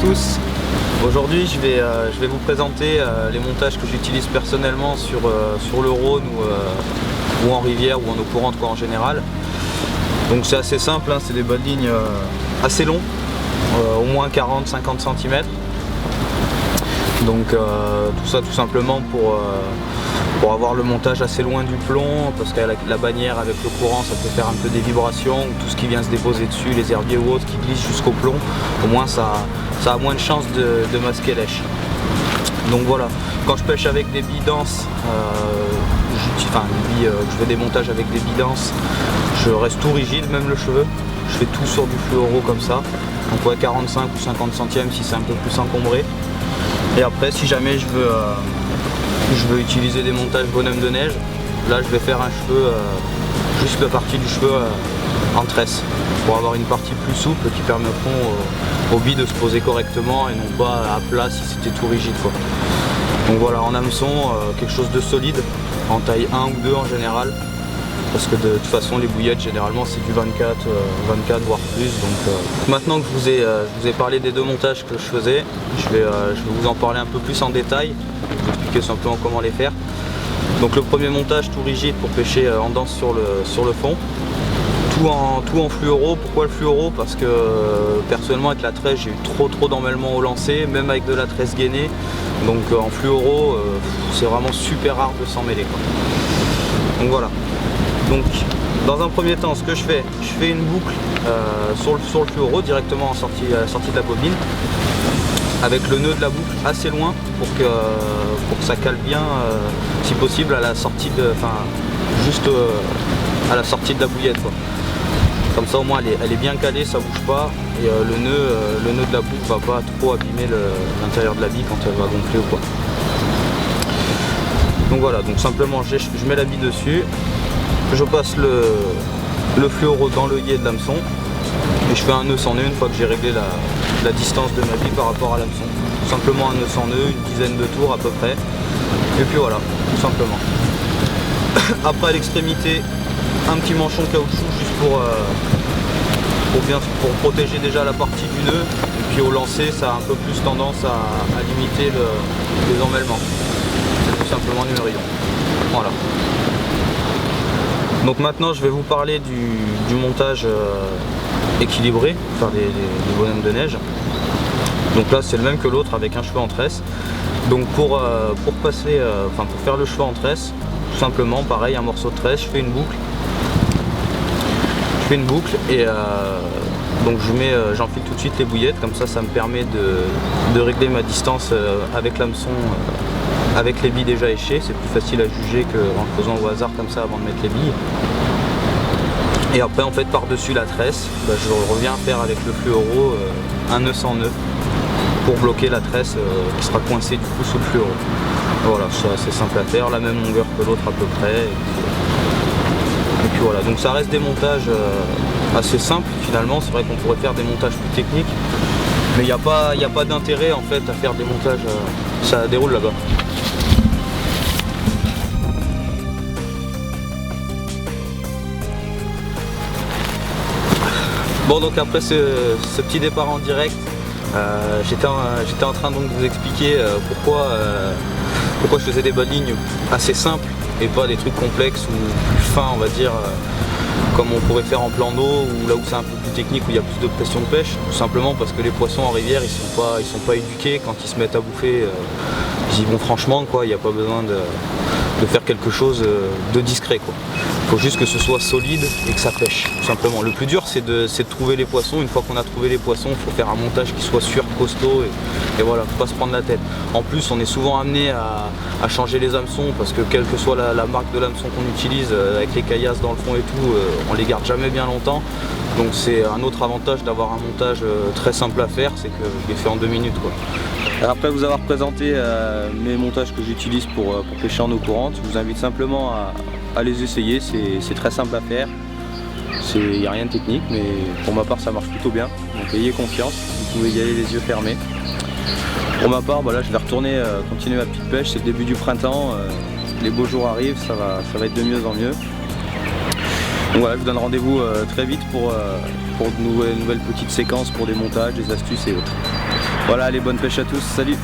tous. Aujourd'hui je vais vous présenter les montages que j'utilise personnellement sur le Rhône ou en rivière ou en eau courante en général. Donc c'est assez simple, hein, c'est des bas de ligne assez longs, au moins 40-50 cm. Donc tout ça tout simplement pour avoir le montage assez loin du plomb, parce qu'avec la bannière, avec le courant, ça peut faire un peu des vibrations, ou tout ce qui vient se déposer dessus, les herbiers ou autres qui glissent jusqu'au plomb, au moins ça a moins de chances de masquer lèche. Donc voilà, quand je pêche avec des billes denses, je fais des montages avec des billes denses, je reste tout rigide, même le cheveu, je fais tout sur du fluoro comme ça, donc ouais, 45 ou 50 centièmes si c'est un peu plus encombré. Et après, si jamais je veux utiliser des montages bonhomme de neige, là je vais faire un cheveu, juste la partie du cheveu en tresse, pour avoir une partie plus souple qui permettront aux billes de se poser correctement et non pas à plat si c'était tout rigide, quoi. Donc voilà, en hameçon, quelque chose de solide, en taille 1 ou 2 en général, parce que de toute façon les bouillettes généralement c'est du 24 voire plus. Donc maintenant que je vous ai parlé des deux montages que je faisais, je vais vous en parler un peu plus en détail, vous expliquer simplement comment les faire. Donc le premier montage tout rigide pour pêcher en danse sur le fond, tout en fluoro. Pourquoi le fluoro? Parce que personnellement avec la tresse j'ai eu trop d'emmêlements au lancer, même avec de la tresse gainée. Donc en fluoro c'est vraiment super rare de s'en mêler, quoi. Donc voilà. Donc dans un premier temps, ce que je fais une boucle sur le fluoro directement à la sortie de la bobine, avec le nœud de la boucle assez loin pour que ça cale bien, si possible à la sortie juste à la sortie de la bouillette, quoi. Comme ça au moins elle est bien calée, ça bouge pas, et le nœud de la boucle va pas trop abîmer l'intérieur de la bille quand elle va gonfler ou quoi. Donc voilà, donc simplement je mets la bille dessus, je passe le fluoro dans l'œillet de l'hameçon et je fais un nœud sans nœud une fois que j'ai réglé la distance de ma bille par rapport à l'hameçon. Tout simplement un nœud sans nœud, une dizaine de tours à peu près, et puis voilà, tout simplement. Après à l'extrémité, un petit manchon caoutchouc juste pour protéger déjà la partie du nœud, et puis au lancer ça a un peu plus tendance à limiter les emmêlements. C'est tout simplement numérique. Voilà. Donc maintenant je vais vous parler du montage équilibré, enfin des bonhommes de neige. Donc là c'est le même que l'autre avec un cheveu en tresse. Donc pour faire le cheveu en tresse, tout simplement pareil, un morceau de tresse, je fais une boucle. Et donc j'enfile tout de suite les bouillettes, comme ça me permet de régler ma distance avec l'hameçon, avec les billes déjà échées. C'est plus facile à juger qu'en le faisant au hasard comme ça avant de mettre les billes. Et après en fait par dessus la tresse, je reviens faire avec le fluoro un nœud sans nœud pour bloquer la tresse qui sera coincée du coup sous le fluoro. Voilà, c'est assez simple à faire, la même longueur que l'autre à peu près. Et puis voilà, donc ça reste des montages assez simples finalement. C'est vrai qu'on pourrait faire des montages plus techniques, mais il n'y a pas d'intérêt en fait à faire des montages, ça déroule là-bas. Bon, donc après ce petit départ en direct, j'étais en train donc de vous expliquer pourquoi je faisais des bas de ligne assez simples et pas des trucs complexes ou plus fins, on va dire, comme on pourrait faire en plan d'eau, ou là où c'est un peu plus technique, où il y a plus de pression de pêche. Tout simplement parce que les poissons en rivière ils sont pas éduqués. Quand ils se mettent à bouffer, ils y vont franchement, quoi. Il n'y a pas besoin de faire quelque chose de discret, quoi. Il faut juste que ce soit solide et que ça pêche, tout simplement. Le plus dur c'est de trouver les poissons. Une fois qu'on a trouvé les poissons, il faut faire un montage qui soit sûr, costaud, et voilà, faut pas se prendre la tête. En plus on est souvent amené à changer les hameçons, parce que quelle que soit la marque de l'hameçon qu'on utilise, avec les caillasses dans le fond et tout, on les garde jamais bien longtemps. Donc c'est un autre avantage d'avoir un montage très simple à faire, c'est que je l'ai fait en 2 minutes, quoi. Après vous avoir présenté mes montages que j'utilise pour pêcher en eau courante, je vous invite simplement à les essayer. C'est très simple à faire, il n'y a rien de technique, mais pour ma part ça marche plutôt bien, donc ayez confiance, vous pouvez y aller les yeux fermés. Pour ma part, là je vais retourner continuer ma petite pêche, c'est le début du printemps, les beaux jours arrivent, ça va être de mieux en mieux. Donc voilà, je vous donne rendez-vous très vite pour de nouvelles petites séquences, pour des montages, des astuces et autres. Voilà, allez, bonne pêche à tous, salut!